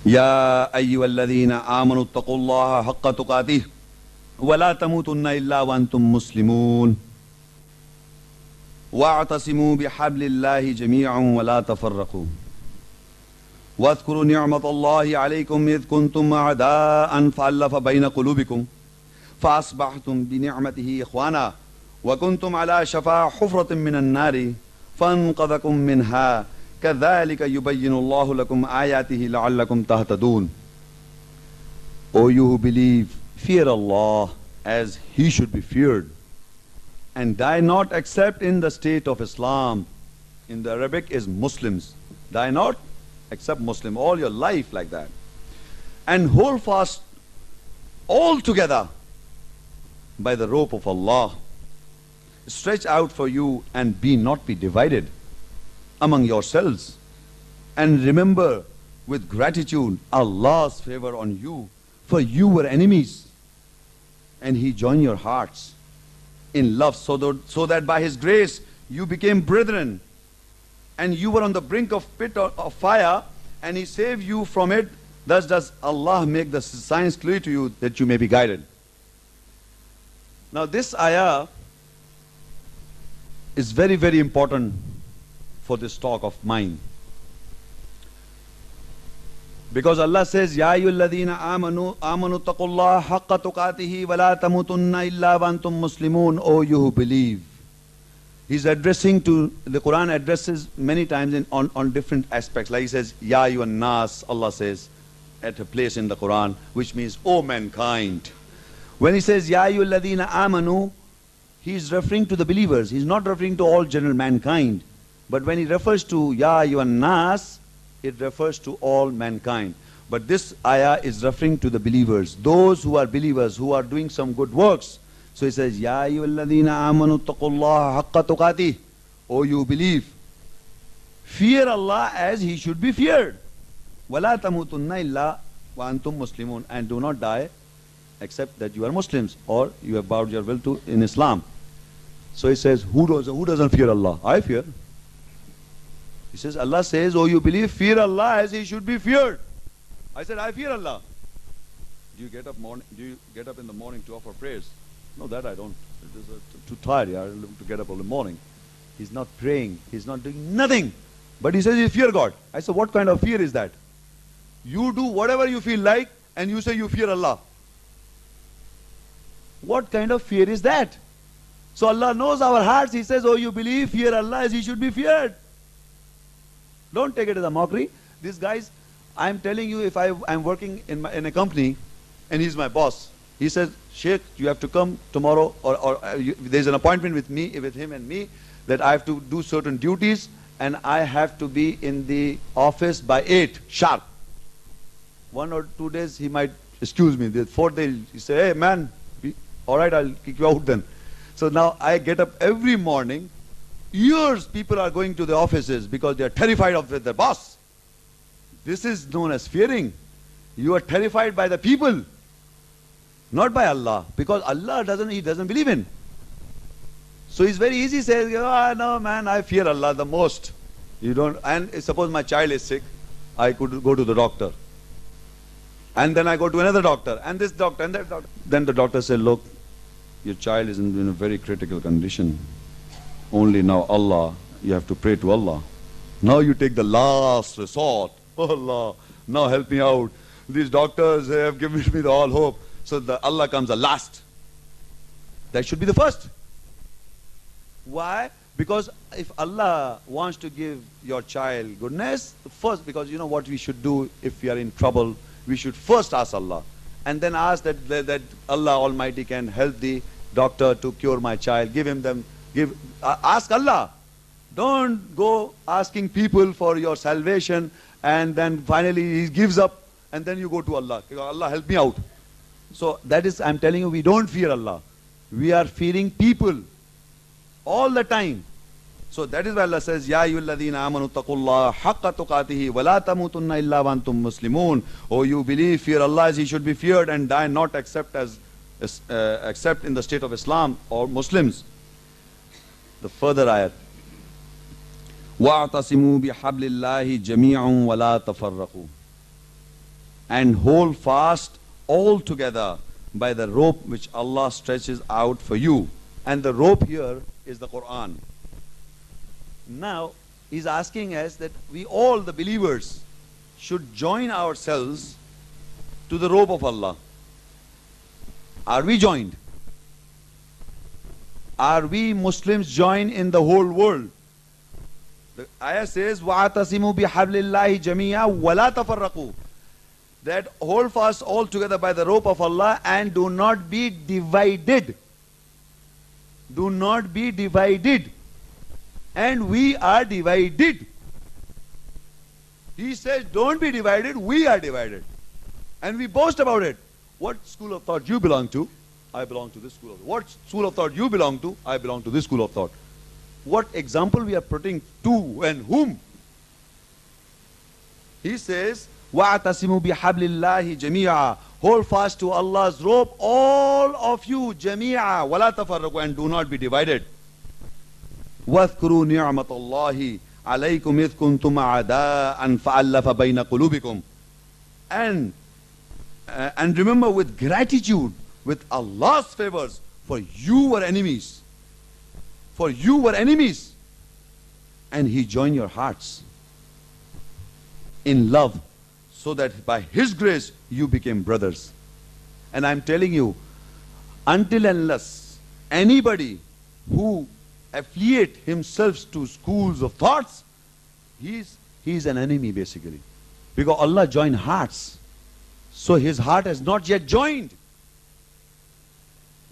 Ya ayyuhalladhina amanu taqullaha haqqa tuqatih wa la tamutunna illa wa antum muslimun wa'tasimu bihablillahi jami'an wa la tafarraqu واذكروا نعمة الله عليكم إذ كنتم أعداء فألف بين قلوبكم فأصبحتم بنعمته إخوانا وكنتم على شفا حفرة من النار فانقذكم منها كذلك يبين الله لكم آياته لعلكم تهتدون. O you who believe, fear Allah as He should be feared, and die not except in the state of Islam. In the Arabic is Muslims. Die not except Muslim, all your life like that. And hold fast all together by the rope of Allah. Stretch out for you and be not be divided among yourselves. And remember with gratitude Allah's favor on you, for you were enemies and He joined your hearts in love so that by His grace you became brethren. And you were on the brink of pit of fire, and He saved you from it. Thus does Allah make the signs clear to you that you may be guided. Now this ayah is very, very important for this talk of mine. Because Allah says, Ya ayyuhalladhina amanu taqullaha haqqa tuqatihi wa la tamutunna illa wa antum muslimun. O you who believe. He's addressing to, the Quran addresses many times on different aspects. Like He says, Ya ayyuhan nas, Allah says at a place in the Quran, which means, O mankind. When He says, Ya ayyuhalladhina amanu, He's referring to the believers. He's not referring to all general mankind. But when He refers to Ya ayyuhan nas, it refers to all mankind. But this ayah is referring to the believers, those who are believers, who are doing some good works. So He says, Ya ayyuhalladhina amanu taqullaha haqqa tuqatih. O you believe, fear Allah as He should be feared. Wa la tamutunna illa wa antum muslimun. And do not die except that you are Muslims, or you have bowed your will to in Islam. So He says, who doesn't fear Allah? I fear. He says, Allah says, oh you believe, fear Allah as He should be feared. I said, I fear Allah. Do you get up in the morning to offer prayers? No, that I don't. It is too tired to get up in the morning. He's not praying. He's not doing nothing. But he says he fear God. I said, what kind of fear is that? You do whatever you feel like and you say you fear Allah. What kind of fear is that? So Allah knows our hearts. He says, oh you believe, fear Allah as He should be feared. Don't take it as a mockery. These guys, I'm telling you, if I'm working in a company and he's my boss, he says, Sheikh, you have to come tomorrow, or there's an appointment with him and me, that I have to do certain duties and I have to be in the office by 8 sharp. 1 or 2 days he might excuse me. The 4th day he say, hey man, alright, I'll kick you out then. So now I get up every morning. Years people are going to the offices because they are terrified of their boss. This is known as fearing. You are terrified by the people, not by Allah, because Allah He doesn't believe in. So it's very easy saying, oh no man, I fear Allah the most. You don't, and suppose my child is sick, I could go to the doctor. And then I go to another doctor, and this doctor, and that doctor. Then the doctor said, look, your child is in a very critical condition. Only now Allah, you have to pray to Allah. Now you take the last resort. Oh Allah, now help me out. These doctors have given me the all hope. So Allah comes the last. That should be the first. Why? Because if Allah wants to give your child goodness, first, because you know what we should do if we are in trouble, we should first ask Allah. And then ask that Allah Almighty can help the doctor to cure my child. Ask Allah. Don't go asking people for your salvation and then finally He gives up and then you go to Allah. Allah help me out. So that is, I'm telling you, we don't fear Allah. We are fearing people all the time. So that is why Allah says, Ya ayyuhalladhina amanu taqullaha haqqa tuqatihi wa la tamutunna illa wa antum muslimun. Oh you believe, fear Allah as He should be feared and die not except in the state of Islam or Muslims. The further ayat. وَاعْتَصِمُوا بِحَبْلِ اللَّهِ جَمِيعًا وَلَا تَفَرَّقُوا. and hold fast altogether by the rope which Allah stretches out for you. And the rope here is the Quran. Now, he's asking us that we all, the believers, should join ourselves to the rope of Allah. Are we joined? Are we Muslims joined in the whole world? The ayah says, وَاعْتَصِمُوا بِحَبْلِ اللَّهِ جَمِيعًا وَلَا تَفَرَّقُوا. That hold fast all together by the rope of Allah and do not be divided. Do not be divided. And we are divided. He says, don't be divided, we are divided. And we boast about it. What school of thought you belong to? I belong to this school of thought. What school of thought you belong to? I belong to this school of thought. What example we are putting to and whom? He says, وَاعْتَصِمُوا بِحَبْلِ اللَّهِ جَمِيعًا. Hold fast to Allah's rope, all of you, جَمِيعًا وَلَا تَفَرَّقُوا, and do not be divided. وَاذْكُرُوا نِعْمَةَ اللَّهِ عَلَيْكُمْ إِذْ كُنْتُمْ أَعْدَاءً فَأَلَّفَ بَيْنَ قُلُوبِكُمْ. And remember with gratitude, with Allah's favors, for you were enemies. For you were enemies. And He joined your hearts in love, so that by His grace you became brothers. And I'm telling you, until and unless anybody who affiliate himself to schools of thoughts, he's an enemy basically. Because Allah joined hearts. So his heart has not yet joined.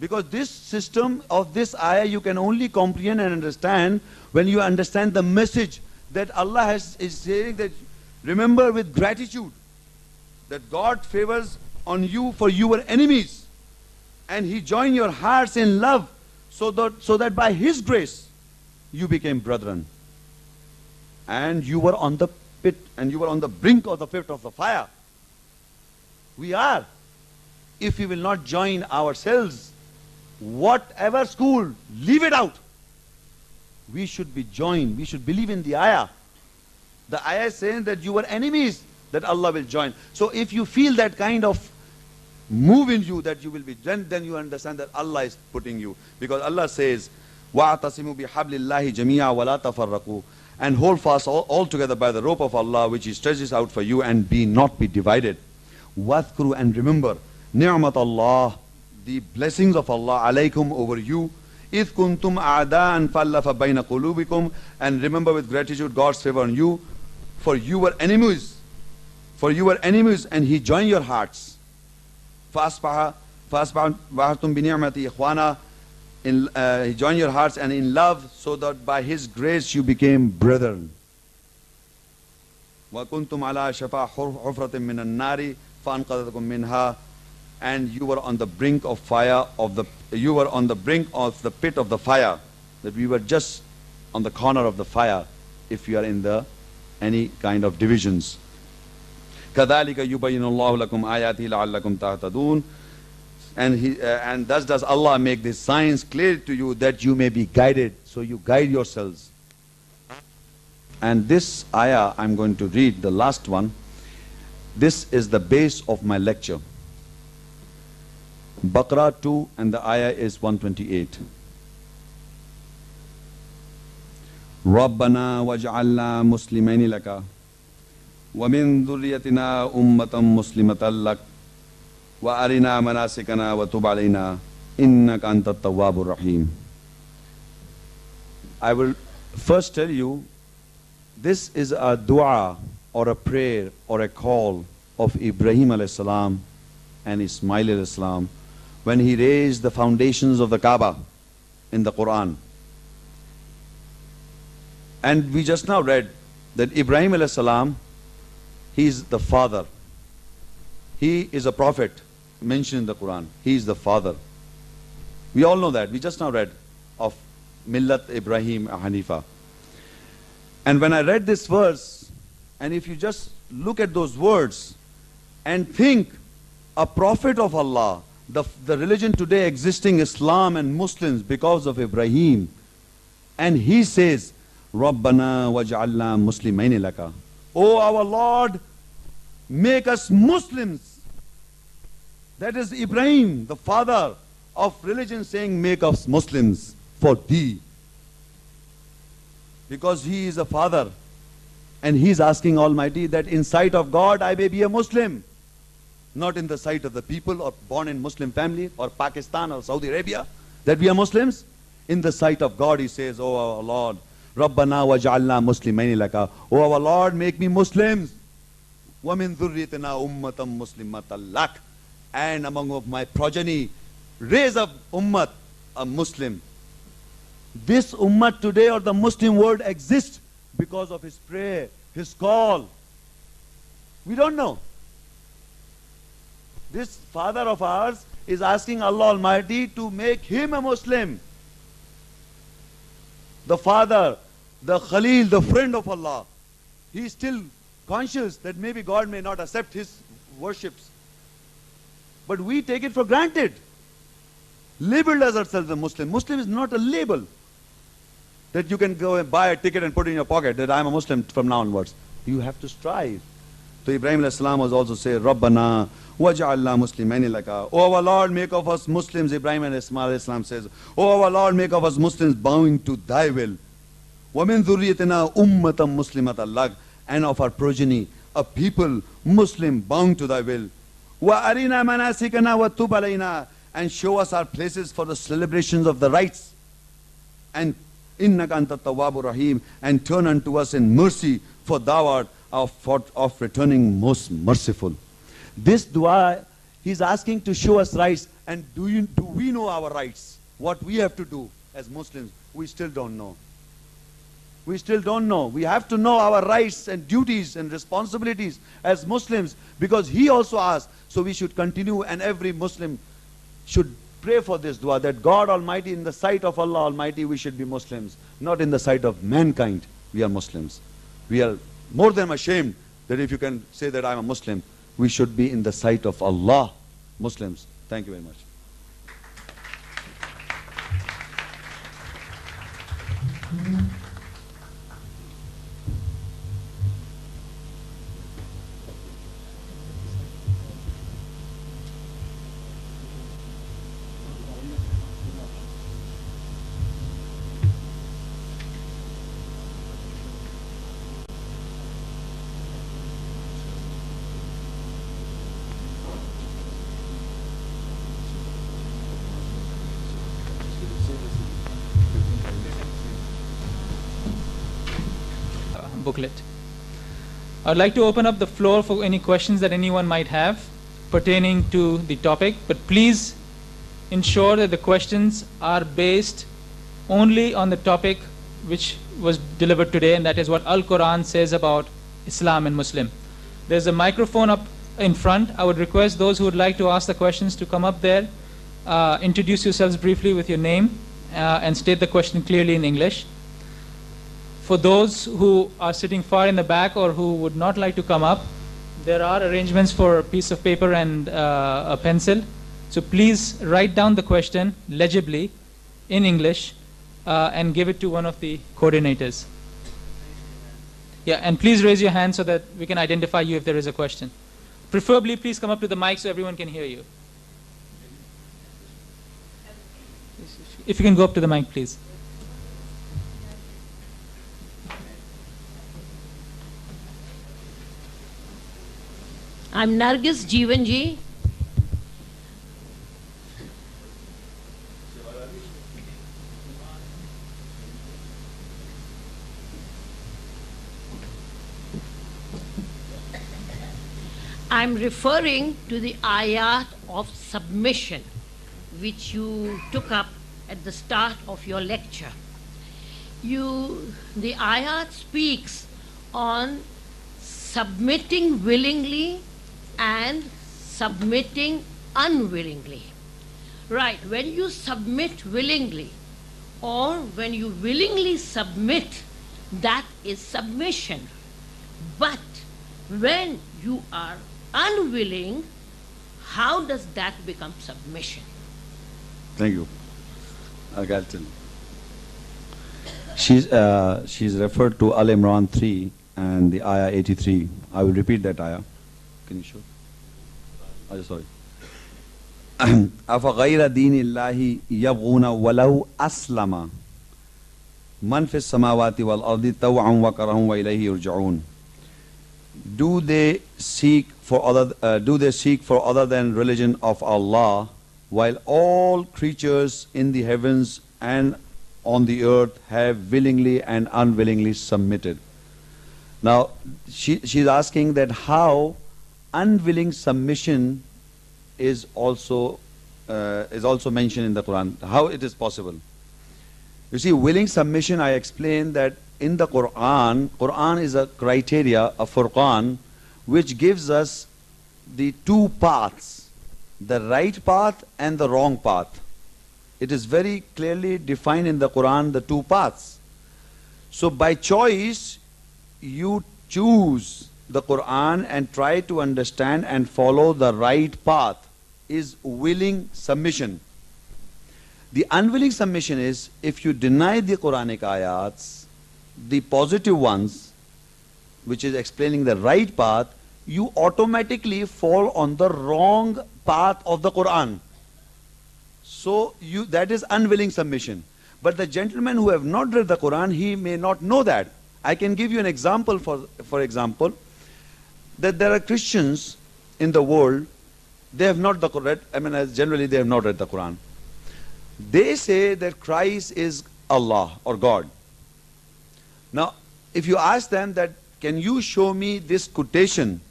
Because this system of this ayah you can only comprehend and understand when you understand the message that Allah is saying, that remember with gratitude that God favors on you, for you were enemies. And He joined your hearts in love, so that by His grace you became brethren. And you were on the pit, and you were on the brink of the pit of the fire. We are. If we will not join ourselves, whatever school, leave it out. We should be joined. We should believe in the ayah. The ayah is saying that you were enemies, that Allah will join. So if you feel that kind of move in you, that you will be, then you understand that Allah is putting you. Because Allah says, وَاعْتَصِمُوا بِحَبْلِ اللَّهِ جَمِيعًا وَلَا تَفَرَّقُوا. And hold fast all together by the rope of Allah, which He stretches out for you, and not be divided. وَاذْكُرُوا, and remember, نِعْمَةَ اللَّهِ, the blessings of Allah, alaykum, over you. إِذْ كُنْتُمْ أَعْدَاءً فَأَلَّفَ بَيْنَ قُلُوبِكُمْ. And remember with gratitude God's favor on you, for you were enemies. For you were enemies, and He joined your hearts. فَأَصْبَحْتُمْ بِنِعْمَةِ إِخْوَانًا. He joined your hearts and in love, so that by His grace you became brethren. وَكُنْتُمْ عَلَى شَفَا حُفْرَةٍ مِّنَ النَّارِ فَأَنْقَذَكُمْ مِنْهَا. And you were on the brink of fire you were on the brink of the pit of the fire, that we were just on the corner of the fire, if you are in any kind of divisions. كَذَلِكَ يُبَيِّنُ اللَّهُ لَكُمْ آيَاتِهِ لَعَلَّكُمْ تَهْتَدُونَ. And thus does Allah make these signs clear to you, that you may be guided, so you guide yourselves. And this ayah I'm going to read, the last one. This is the base of my lecture. Baqarah 2, and the ayah is 128. رَبَّنَا وَاجْعَلْنَا مُسْلِمَيْنِ لَكَ وَمِن ذُرِّيَّتِنَا أُمَّةً مُسْلِمَةً لَكَ وَأَرِنَا مَنَاسِكَنَا وَتُبْ عَلَيْنَا إِنَّكَ أَنْتَ التَّوَّابُ الرَّحِيمُ. I will first tell you, this is a dua or a prayer or a call of Ibrahim alayhi salam and Ismail alayhi salam when he raised the foundations of the Kaaba in the Quran. And we just now read that Ibrahim alayhi salam, he is the father. He is a prophet mentioned in the Quran. He is the father. We all know that. We just now read of Millat Ibrahim Hanifa. And when I read this verse, and if you just look at those words and think, a prophet of Allah, the religion today existing, Islam and Muslims, because of Ibrahim, and he says, Rabbana waj'alna muslimaini laka. Oh our Lord, make us Muslims. That is Ibrahim, the father of religion, saying, make us Muslims for thee. Because he is a father. And he is asking Almighty that in sight of God I may be a Muslim. Not in the sight of the people or born in Muslim family or Pakistan or Saudi Arabia that we are Muslims. In the sight of God he says, oh our Lord, Rabbana waj'alna muslimaini laka. Oh our Lord, make me Muslims. Wa min dhurriyyatina ummatan muslimatan lak. And among my progeny, raise up ummat, a Muslim. This ummat today or the Muslim world exists because of his prayer, his call. We don't know. This father of ours is asking Allah Almighty to make him a Muslim. The father, the Khalil, the friend of Allah, he is still conscious that maybe God may not accept his worships. But we take it for granted. Labeled as ourselves a Muslim. Muslim is not a label that you can go and buy a ticket and put in your pocket that I am a Muslim from now onwards. You have to strive. So Ibrahim alayhi salam was also saying, Rabbana waj'alna muslimaini laka. Oh our Lord, make of us Muslims. Ibrahim alayhi salam says, oh our Lord, make of us Muslims bowing to thy will. Wa min dhurriyyatina ummatan muslimatan lak. And of our progeny, a people, Muslim, bound to thy will. Wa arina manasikana wa tub alayna. And show us our places for the celebrations of the rites. And innaka anta tawwabur rahim. And turn unto us in mercy, for thou art of returning most merciful. This dua, he's asking to show us rights. And do we know our rights? What we have to do as Muslims, we still don't know. We still don't know. We have to know our rights and duties and responsibilities as Muslims, because he also asked. So we should continue, and every Muslim should pray for this dua, that God Almighty, in the sight of Allah Almighty, we should be Muslims. Not in the sight of mankind, we are Muslims. We are more than ashamed that if you can say that I'm a Muslim, we should be in the sight of Allah, Muslims. Thank you very much. Booklet. I would like to open up the floor for any questions that anyone might have pertaining to the topic, but please ensure that the questions are based only on the topic which was delivered today, and that is what Al-Quran says about Islam and Muslim. There's a microphone up in front. I would request those who would like to ask the questions to come up there, introduce yourselves briefly with your name, and state the question clearly in English. For those who are sitting far in the back or who would not like to come up, there are arrangements for a piece of paper and a pencil. So please write down the question legibly in English and give it to one of the coordinators. Yeah, and please raise your hand so that we can identify you if there is a question. Preferably, please come up to the mic so everyone can hear you. If you can go up to the mic, please. I'm Nargis Jeevanji. I'm referring to the ayat of submission which you took up at the start of your lecture. The ayat speaks on submitting willingly and submitting unwillingly. Right, when you submit willingly or when you willingly submit, that is submission. But when you are unwilling, how does that become submission? Thank you. Galton. She's referred to Al-Imran 3 and the ayah 83. I will repeat that ayah. Can you show? Oh, sorry. أَفَغَيْرَ دِينِ اللَّهِ يَبْغُونَ وَلَوْ أَسْلَمَ مَنْ فِي السَّمَاوَاتِ وَالْأَرْضِ طَوْعًا وَكَرْهًا وَإِلَيْهِ يُرْجَعُونَ. Do they seek for other than religion of Allah, while all creatures in the heavens and on the earth have willingly and unwillingly submitted? Now, she's asking that how unwilling submission is also mentioned in the Quran. How it is possible? You see, willing submission, I explained that in the Quran is a criteria, a furqan, which gives us the two paths, the right path and the wrong path. It is very clearly defined in the Quran, the two paths. So by choice, you choose the Quran and try to understand and follow the right path is willing submission. The unwilling submission is if you deny the Quranic ayats, the positive ones, which is explaining the right path, you automatically fall on the wrong path of the Quran. So that is unwilling submission. But the gentleman who have not read the Quran, he may not know that. I can give you an example, for example, that there are Christians in the world, they have not read, generally they have not read the Quran. They say that Christ is Allah or God. Now, if you ask them that, can you show me this quotation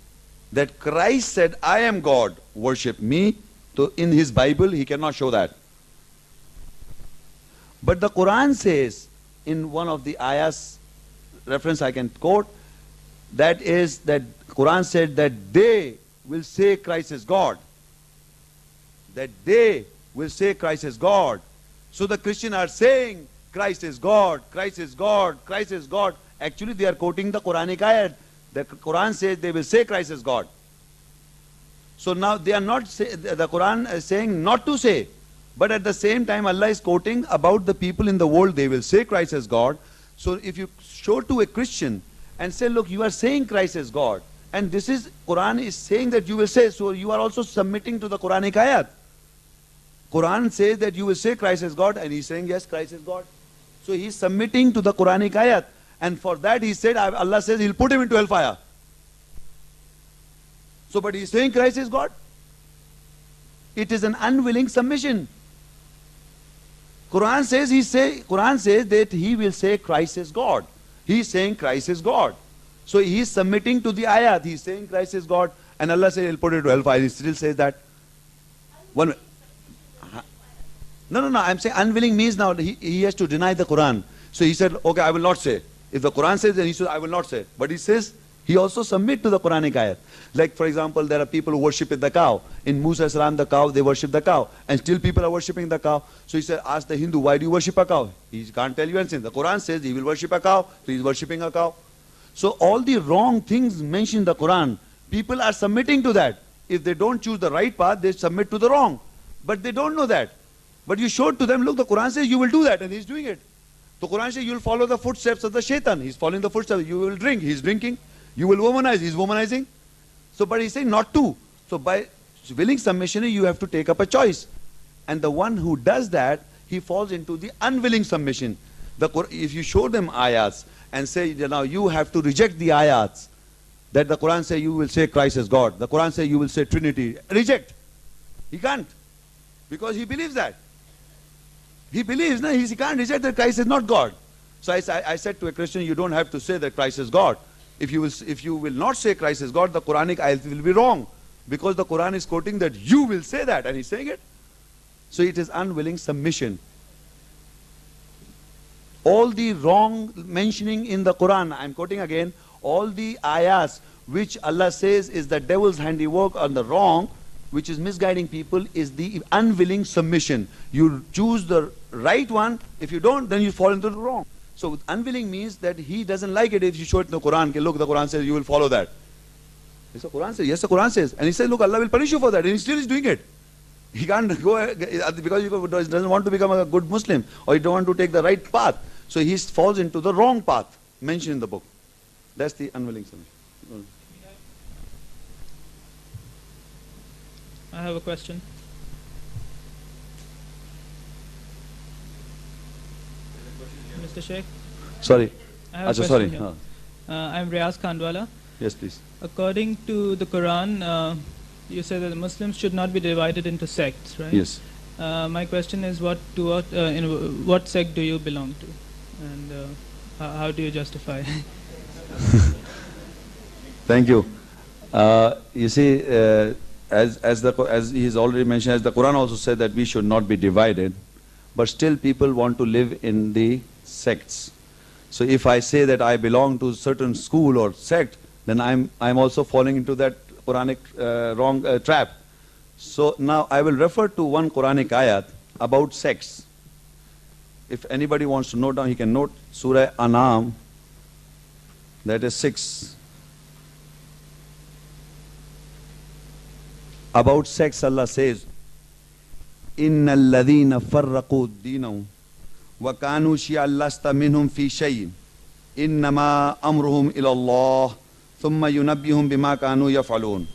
that Christ said, I am God, worship me, so in his Bible, he cannot show that. But the Quran says, in one of the ayahs, reference I can quote, that is that Quran said that they will say Christ is God. That they will say Christ is God. So the Christians are saying Christ is God, Christ is God, Christ is God. Actually they are quoting the Quranic ayat. The Quran says they will say Christ is God. So now they are not the Quran is saying not to say. But at the same time Allah is quoting about the people in the world, they will say Christ is God. So if you show to a Christian and say, look, you are saying Christ is God, and this is Quran is saying that you will say, so you are also submitting to the Quranic ayat. Quran says that you will say Christ is God, and he's saying yes, Christ is God. So he's submitting to the Quranic ayat, and for that he said, Allah says he'll put him into hellfire. So but he's saying Christ is God. It is an unwilling submission. Quran says that he will say Christ is God. He is saying Christ is God. So he is submitting to the ayat. He is saying Christ is God, and Allah says he'll put it to hellfire. He still says that. No. I'm saying unwilling means now he has to deny the Quran. So he said, okay, I will not say. If the Quran says, then he says, I will not say. But he says, he also submit to the Quranic ayat. Like for example, there are people who worship the cow. In Musa salam, the cow, they worship the cow. And still people are worshipping the cow. So he said, ask the Hindu, why do you worship a cow? He can't tell you anything. The Quran says he will worship a cow, so he's worshipping a cow. So all the wrong things mentioned in the Quran, people are submitting to that. If they don't choose the right path, they submit to the wrong. But they don't know that. But you showed to them, look, the Quran says you will do that, and he's doing it. The Quran says you will follow the footsteps of the shaitan. He's following the footsteps. You will drink, he's drinking. You will womanize, he's womanizing. So, but he's saying not to. So by willing submission, you have to take up a choice. And the one who does that, he falls into the unwilling submission. If you show them ayats and say, now you have to reject the ayats, that the Quran says you will say Christ is God. The Quran says you will say Trinity. Reject. He can't. Because he believes that. He believes, no, he can't reject that Christ is not God. So I said to a Christian, you don't have to say that Christ is God. If you will not say Christ is God, the Quranic ayat will be wrong. Because the Quran is quoting that you will say that, and he's saying it. So it is unwilling submission. All the wrong mentioning in the Quran, I'm quoting again, all the ayahs which Allah says is the devil's handiwork on the wrong, which is misguiding people, is the unwilling submission. You choose the right one. If you don't, then you fall into the wrong. So unwilling means that he doesn't like it if you show it in the Quran. Okay, look, the Quran says you will follow that. Yes, the Quran says. Yes, the Quran says. And he says, look, Allah will punish you for that. And he still is doing it. He can't go because he doesn't want to become a good Muslim, or he don't want to take the right path. So he falls into the wrong path mentioned in the book. That's the unwilling submission. I have a question. Mr. Shaikh? Sorry. I have a Sorry. question here. I'm Riaz Khandwala. Yes, please. According to the Quran, you say that the Muslims should not be divided into sects, right? Yes. My question is, what sect do you belong to, and how do you justify? Thank you. You see, as he's already mentioned, as the Quran also said that we should not be divided, but still people want to live in the sects. So if I say that I belong to a certain school or sect, then I'm also falling into that Quranic wrong trap. So now I will refer to one Quranic ayat about sects. If anybody wants to note down, he can note Surah Anam, that is 6. About sects, Allah says, إِنَّ الَّذِينَ فَرَّقُوا دِينَهُمْ وَكَانُوا شِيَعًا لَّسْتَ مِنْهُمْ فِي شَيْءٍ إِنَّمَا أَمْرُهُمْ إِلَى اللَّهِ ثُمَّ يُنَبِّئُهُم بِمَا كَانُوا يَفْعَلُونَ.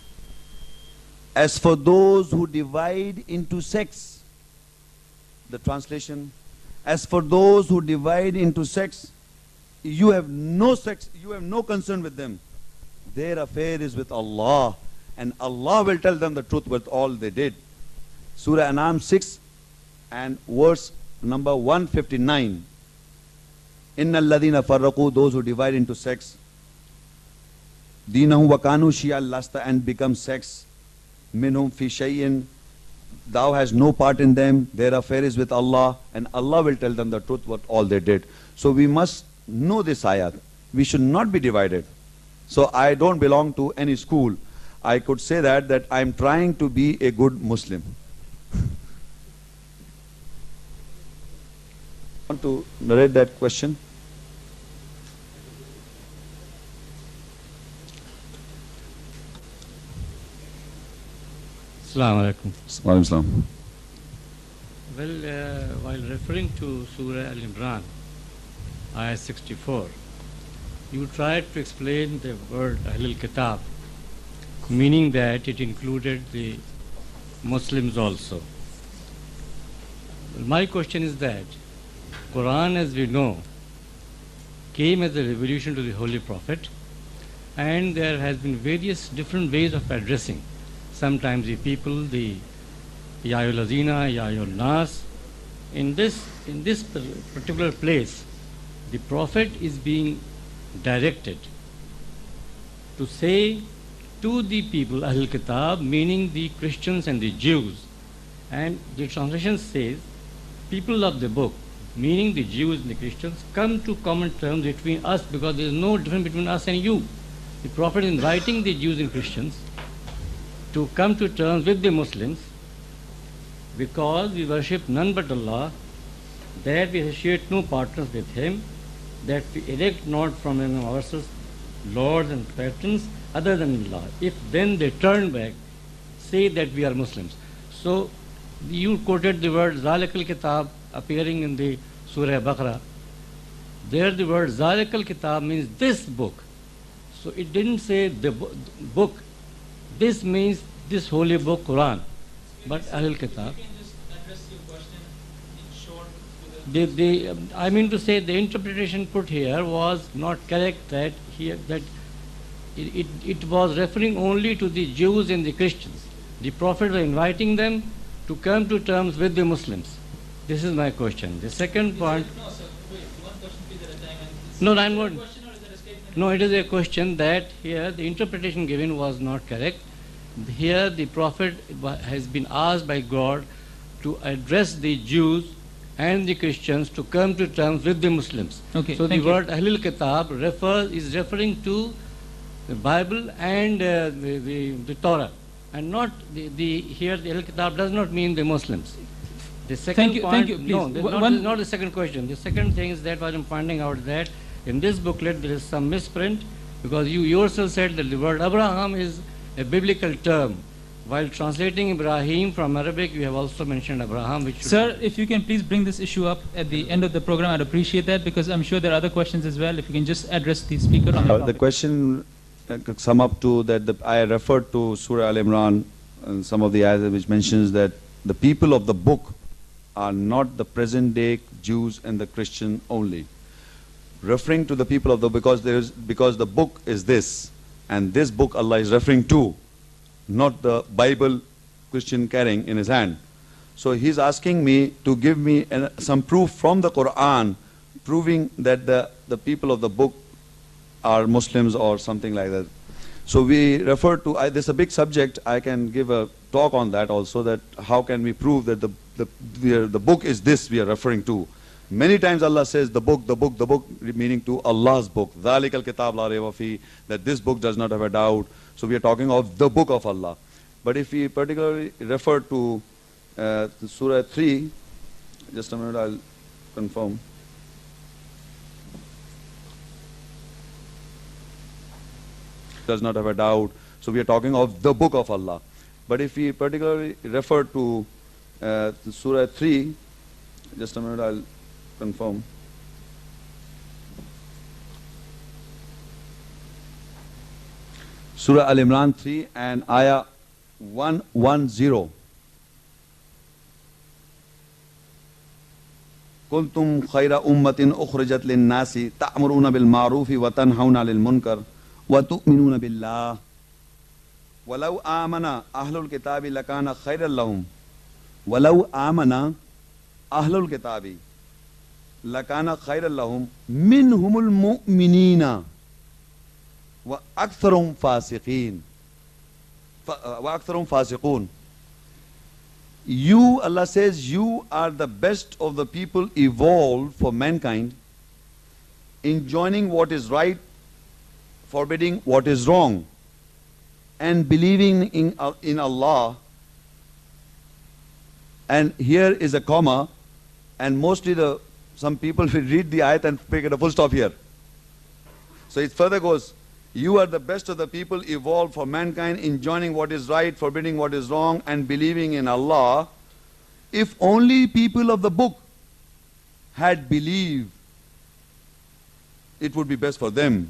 As for those who divide into sects, the translation, as for those who divide into sects, you have no concern with them. Their affair is with Allah, and Allah will tell them the truth with all they did. Surah Anam 6 and verse number 159. Inna alladhina farraqu, those who divide into sects, deenahum wa kanu shi'an lasta, and become sects, minhum fi shay'in, thou has no part in them, their affair is with Allah, and Allah will tell them the truth what all they did. So we must know this ayat. We should not be divided. So I don't belong to any school. I could say that I'm trying to be a good Muslim. Want to narrate that question? Assalamu alaikum. Assalamu. Well, while referring to Surah al-Imran, ayah 64, you tried to explain the word Ahl-al-Kitab, meaning that it included the Muslims also. Well, my question is that Quran, as we know, came as a revelation to the Holy Prophet, and there has been various different ways of addressing. Sometimes the people, the Ya Ayyuhallazina, Ya Ayyuhan Nas. In this particular place, the Prophet is being directed to say to the people, Ahl Kitab, meaning the Christians and the Jews. And the translation says, people of the book, meaning the Jews and the Christians, come to common terms between us, because there is no difference between us and you. The Prophet is inviting the Jews and Christians to come to terms with the Muslims, because we worship none but Allah, that we associate no partners with Him, that we elect not from among ourselves lords and patrons other than Allah. If then they turn back, say that we are Muslims. So you quoted the word Zalik al-Kitab appearing in the Surah Baqara. There the word Zalik al-Kitab means this book. So it didn't say the book. This means this holy book, Quran. But Ahl Kitab. You can just address your question in short. I mean to say the interpretation put here was not correct, that it was referring only to the Jews and the Christians. The Prophet was inviting them to come to terms with the Muslims. This is my question. The second point. No, sir. Wait, one question please at a time. No, I'm not. Question, or is it a statement? No, it is a question that here the interpretation given was not correct. Here the Prophet has been asked by God to address the Jews and the Christians to come to terms with the Muslims. Okay, so the thank you. word Ahlul Kitab is referring to the Bible and the Torah, and not here the Ahlul Kitab does not mean the Muslims. The second Thank you, no, please. this is not the second question. The second thing is that what I'm finding out that in this booklet there is some misprint, because you yourself said that the word Abraham is a biblical term. While translating Ibrahim from Arabic, you have also mentioned Abraham, which should Sir, if you can please bring this issue up at the end of the program, I'd appreciate that, because I'm sure there are other questions as well. If you can just address the speaker on the The topic. question could sum up to that I referred to Surah al-Imran in some of the ayahs which mentions that the people of the book are not the present day Jews and the Christian only. Referring to the people of the, because the book is this, and this book Allah is referring to, not the Bible Christian carrying in his hand. So he's asking me to give me some proof from the Quran proving that the people of the book are Muslims or something like that. So we refer to, this is a big subject, I can give a talk on that also, that how can we prove that the book is this we are referring to. Many times Allah says the book, meaning to Allah's book. ذَلِكَ الْكِتَابُ لَا رَيْبَ فِيهِ, that this book does not have a doubt. So we are talking of the book of Allah. But if we particularly refer to Surah 3, just a minute, I'll confirm. Does not have a doubt. So we are talking of the book of Allah. But if we particularly refer to Surah 3, just a minute, I'll confirm. Surah al-Imran 3 and ayah 110. كنتم خير أمة أخرجت للناس تأمرون بالمعروف وتنهون عن المنكر وتؤمنون بالله ولو آمن أهل الكتاب لكان خيرا لهم ولو آمن أهل الكتاب لكان خيرا لهم منهم المؤمنين وأكثرهم فاسقون. You, Allah says, you are the best of the people evolved for mankind, enjoining what is right, forbidding what is wrong, and believing in Allah. And here is a comma, and mostly some people will read the ayat and make it a full stop here. So it further goes, you are the best of the people evolved for mankind, enjoining what is right, forbidding what is wrong, and believing in Allah. If only people of the book had believed, it would be best for them.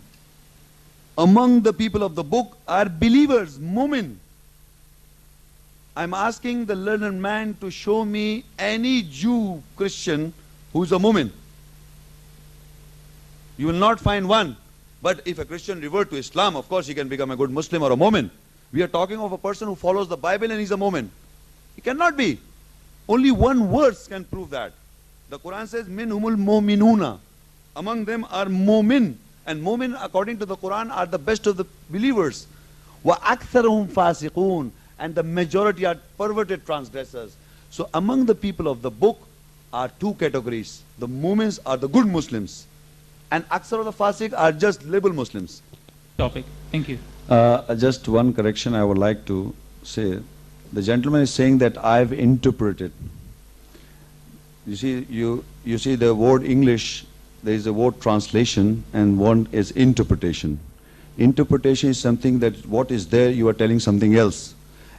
Among the people of the book are believers, mu'min. I'm asking the learned man to show me any Jew, Christian, who's a mu'min. You will not find one. But if a Christian revert to Islam, of course he can become a good Muslim or a mu'min. We are talking of a person who follows the Bible and he's a mu'min. He cannot be. Only one verse can prove that. The Quran says, minhumul mu'minuna. Among them are mu'min. And mu'min, according to the Quran, are the best of the believers. Wa aktharuhum fasiqun. And the majority are perverted transgressors. So among the people of the book are two categories. The mu'mins are the good Muslims. And aksar of the fasiq are just label Muslims. Topic. Thank you. Just one correction I would like to say. The gentleman is saying that I've interpreted. You see the word English, there is a word translation and one is interpretation. Interpretation is something that what is there you are telling something else.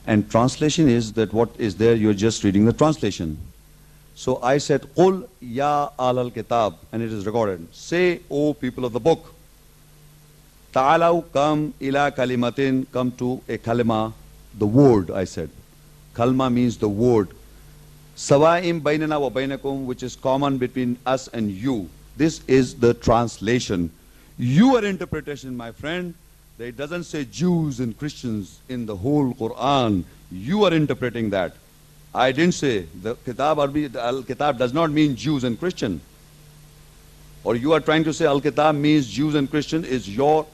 And translation is that what is there you are just reading the translation. So I said, Qul ya al-kitab, and it is recorded. Say, O people of the book, Ta'alaw, come ila kalimatin, come to a kalima, the word, I said. Kalma means the word. Sawa'im bainana wa bainakum, which is common between us and you. This is the translation. Your interpretation, my friend, that it doesn't say Jews and Christians in the whole Quran. You are interpreting that. I didn't say the Kitab Arabi, Al-Kitab does not mean Jews and Christian. Or you are trying to say Al-Kitab means Jews and Christian is your